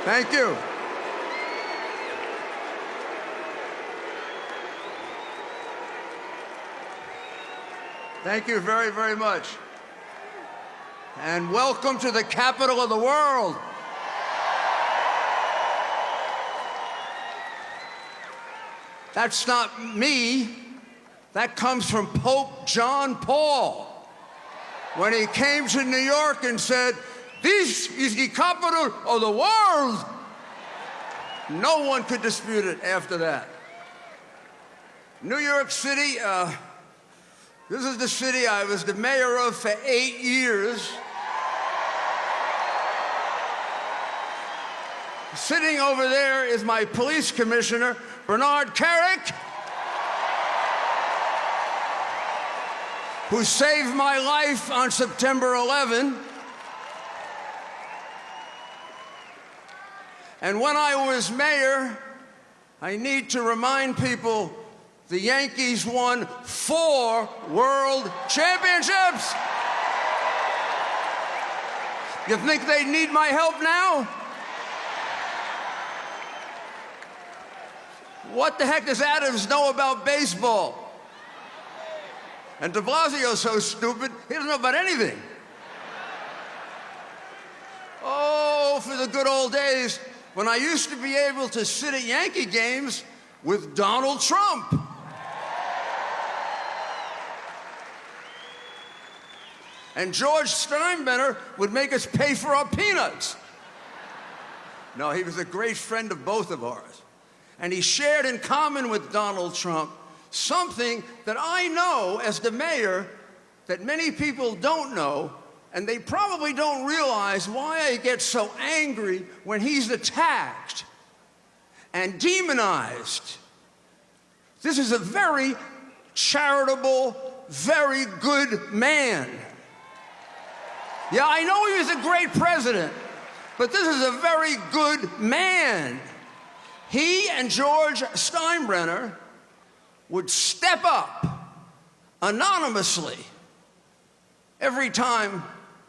Thank you. Thank you very, very much. And welcome to the capital of the world. That's not me. That comes from Pope John Paul when he came to New York and said, "This is the capital of the world." No one could dispute it after that. New York City, this is the city I was the mayor of for 8 years. Sitting over there is my police commissioner, Bernard Carrick, who saved my life on September 11. And when I was mayor, I need to remind people, the Yankees won 4 world championships. You think they need my help now? What the heck does Adams know about baseball? And de Blasio's so stupid, he doesn't know about anything. Oh, for the good old days when I used to be able to sit at Yankee games with Donald Trump. And George Steinbrenner would make us pay for our peanuts. No, he was a great friend of both of ours. And he shared in common with Donald Trump something that I know as the mayor that many people don't know, and they probably don't realize why I get so angry when he's attacked and demonized. This is a very charitable, very good man. Yeah, I know he was a great president, but this is a very good man. He and George Steinbrenner would step up anonymously every time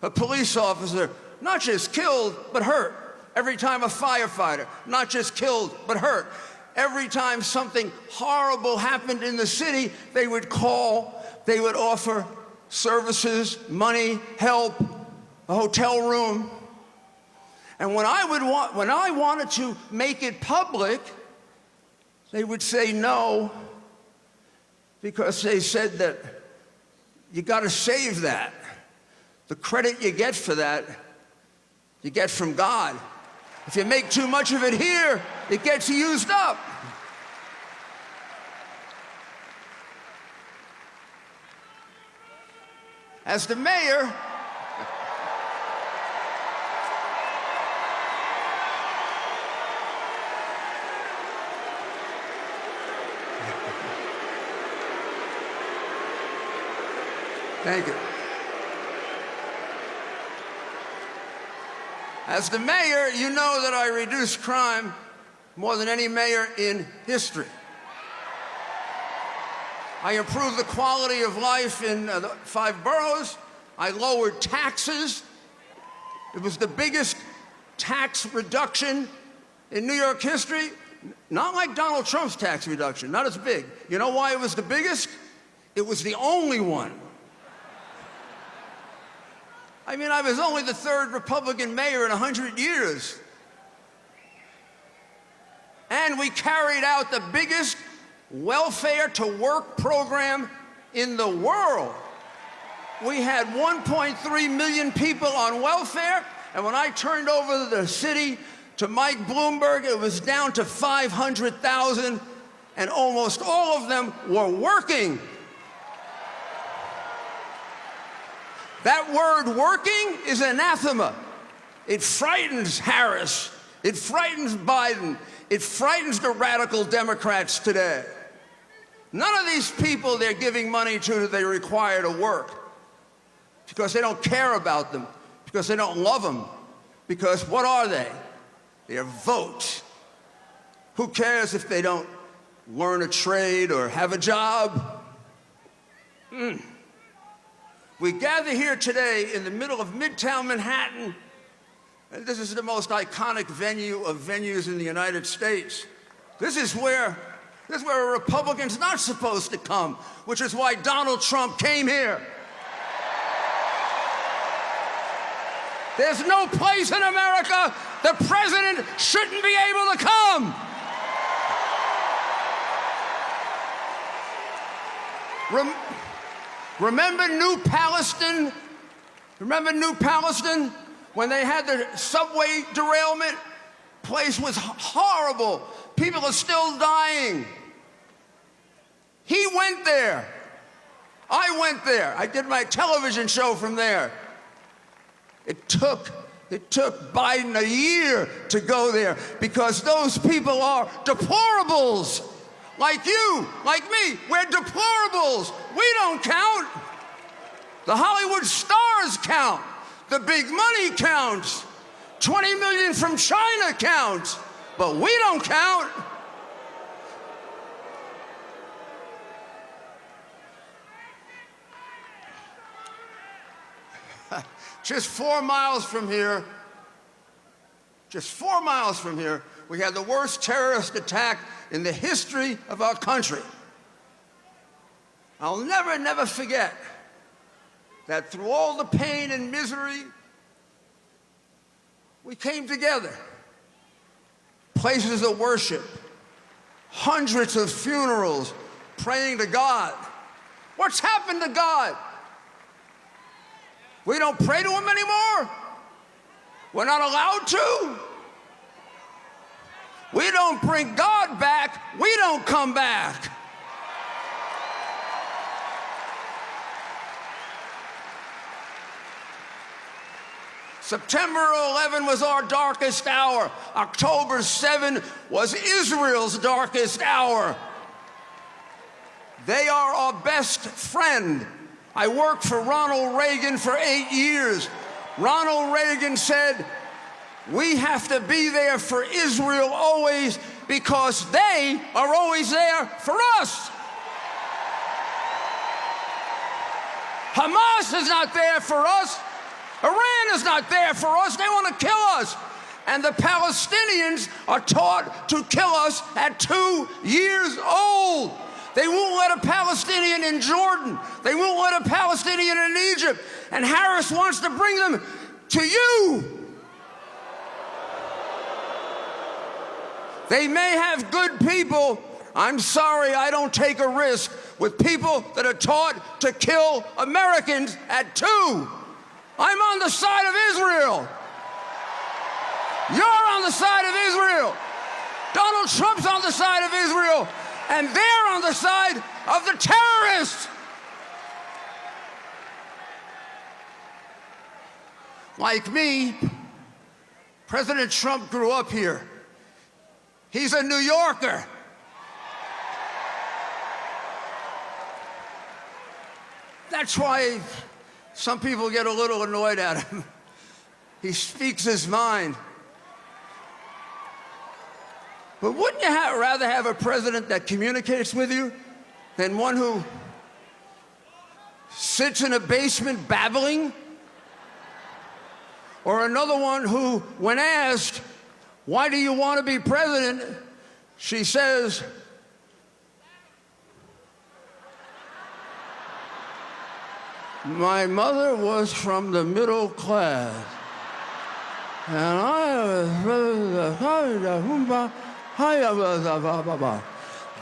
a police officer, not just killed, but hurt. Every time a firefighter, not just killed, but hurt. Every time something horrible happened in the city, they would call, they would offer services, money, help, a hotel room. And when I wanted to make it public, they would say no, because they said that you got to save that. The credit you get for that, you get from God. If you make too much of it here, it gets used up. As the mayor, thank you. As the mayor, you know that I reduced crime more than any mayor in history. I improved the quality of life in the 5 boroughs. I lowered taxes. It was the biggest tax reduction in New York history. Not like Donald Trump's tax reduction, not as big. You know why it was the biggest? It was the only one. I mean, I was only the 3rd Republican mayor in 100 years. And we carried out the biggest welfare to work program in the world. We had 1.3 million people on welfare, and when I turned over the city to Mike Bloomberg, it was down to 500,000, and almost all of them were working. That word working is anathema. It frightens Harris. It frightens Biden. It frightens the radical Democrats today. None of these people they're giving money to they require to work because they don't care about them, because they don't love them, because what are they? They're votes. Who cares if they don't learn a trade or have a job? We gather here today in the middle of Midtown Manhattan And this is the most iconic venue of venues in the United States. This is where a Republican's not supposed to come, which is why Donald Trump came here. There's no place in America the president shouldn't be able to come. Remember New Palestine? Remember New Palestine? When they had the subway derailment? Place was horrible. People are still dying. He went there. I went there. I did my television show from there. It took Biden a year to go there because those people are deplorables. Like you, like me, we're deplorables. We don't count. The Hollywood stars count. The big money counts. 20 million from China counts. But we don't count. Just 4 miles from here, we had the worst terrorist attack in the history of our country. I'll never forget that through all the pain and misery, we came together. Places of worship, hundreds of funerals, praying to God. What's happened to God? We don't pray to him anymore? We're not allowed to? We don't bring God back, we don't come back. September 11 was our darkest hour. October 7 was Israel's darkest hour. They are our best friend. I worked for Ronald Reagan for 8 years. Ronald Reagan said, we have to be there for Israel always because they are always there for us. Hamas is not there for us. Iran is not there for us. They want to kill us. And the Palestinians are taught to kill us at 2 years old. They won't let a Palestinian in Jordan. They won't let a Palestinian in Egypt. And Harris wants to bring them to you. They may have good people. I'm sorry, I don't take a risk with people that are taught to kill Americans at 2. I'm on the side of Israel. You're on the side of Israel. Donald Trump's on the side of Israel. And they're on the side of the terrorists. Like me, President Trump grew up here. He's a New Yorker. That's why some people get a little annoyed at him. He speaks his mind. But wouldn't you rather have a president that communicates with you than one who sits in a basement babbling? Or another one who, when asked, why do you want to be president? She says, my mother was from the middle class. And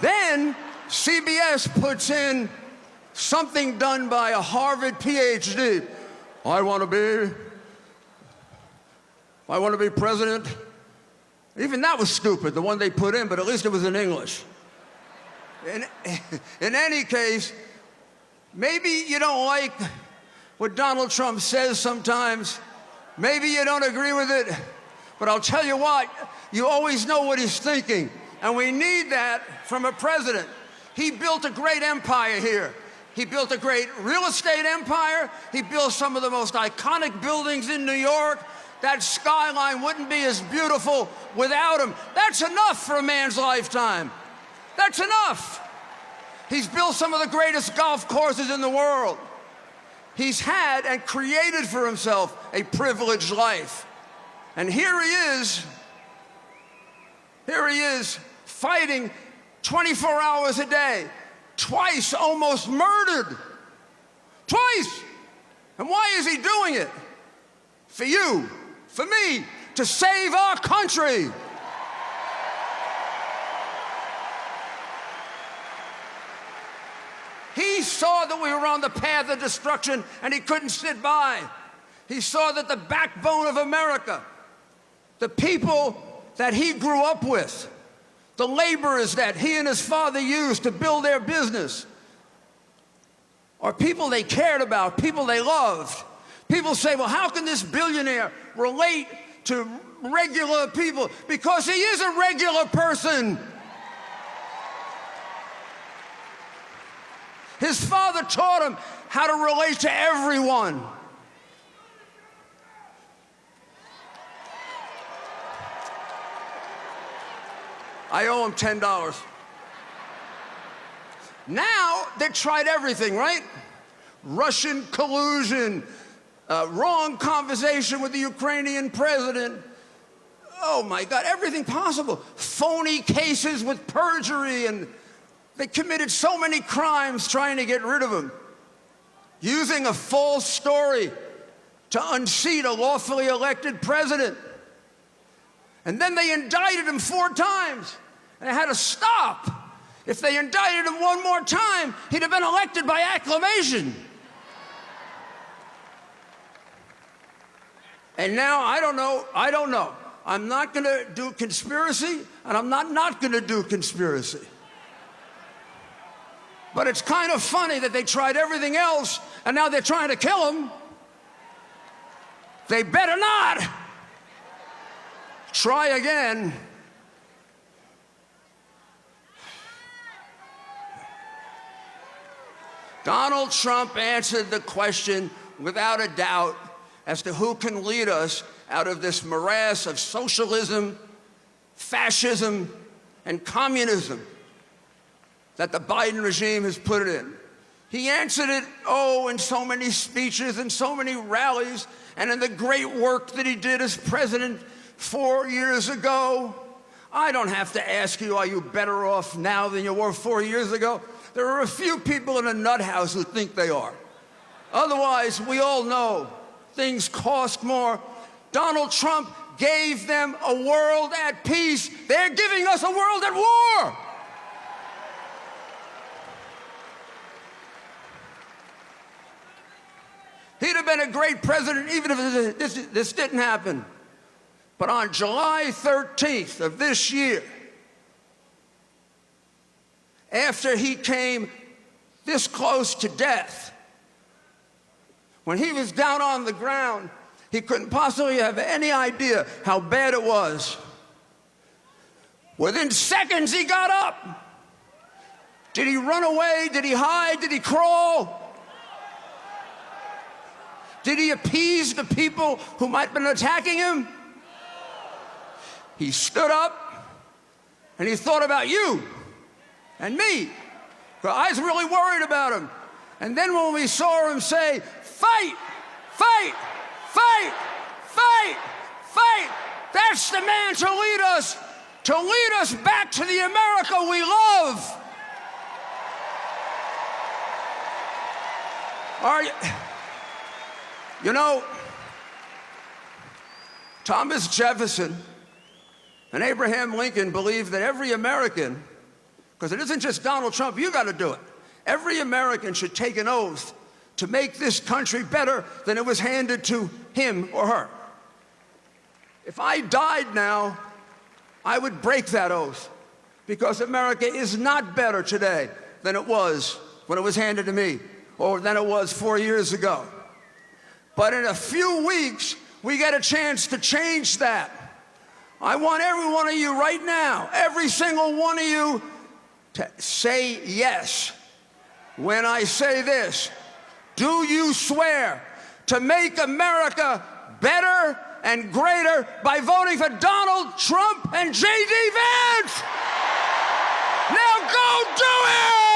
then CBS puts in something done by a Harvard PhD. I want to be president. Even that was stupid, the one they put in, but at least it was in English. In any case, maybe you don't like what Donald Trump says sometimes. Maybe you don't agree with it. But I'll tell you what, you always know what he's thinking. And we need that from a president. He built a great empire here. He built a great real estate empire. He built some of the most iconic buildings in New York. That skyline wouldn't be as beautiful without him. That's enough for a man's lifetime. That's enough. He's built some of the greatest golf courses in the world. He's had and created for himself a privileged life. And here he is fighting 24 hours a day, twice almost murdered. Twice! And why is he doing it? For you, for me, to save our country. He saw that we were on the path of destruction, and he couldn't sit by. He saw that the backbone of America, the people that he grew up with, the laborers that he and his father used to build their business, are people they cared about, people they loved. People say, well, how can this billionaire relate to regular people? Because he is a regular person. His father taught him how to relate to everyone. I owe him $10. Now, they tried everything, right? Russian collusion, wrong conversation with the Ukrainian president. Oh my God, everything possible. Phony cases with perjury, and they committed so many crimes trying to get rid of him. Using a false story to unseat a lawfully elected president. And then they indicted him 4 times, and it had to stop. If they indicted him one more time, he'd have been elected by acclamation. And now, I don't know. I'm not going to do conspiracy, and I'm not going to do conspiracy. But it's kind of funny that they tried everything else, and now they're trying to kill him. They better not. Try again. Donald Trump answered the question without a doubt as to who can lead us out of this morass of socialism, fascism, and communism that the Biden regime has put it in. He answered it, in so many speeches and so many rallies, and in the great work that he did as president 4 years ago. I don't have to ask you, are you better off now than you were 4 years ago? There are a few people in a nut house who think they are. Otherwise, we all know things cost more. Donald Trump gave them a world at peace. They're giving us a world at war. He'd have been a great president even if this didn't happen. But on July 13th of this year, after he came this close to death, when he was down on the ground, he couldn't possibly have any idea how bad it was. Within seconds, he got up. Did he run away? Did he hide? Did he crawl? Did he appease the people who might have been attacking him? He stood up and he thought about you and me. I was really worried about him. And then when we saw him say, fight, fight, fight, fight, fight, that's the man to lead us back to the America we love. You know, Thomas Jefferson and Abraham Lincoln believed that every American, because it isn't just Donald Trump, you got to do it. Every American should take an oath to make this country better than it was handed to him or her. If I died now, I would break that oath, because America is not better today than it was when it was handed to me, or than it was 4 years ago. But in a few weeks, we get a chance to change that. I want every one of you right now, every single one of you, to say yes when I say this. Do you swear to make America better and greater by voting for Donald Trump and J.D. Vance? Now go do it!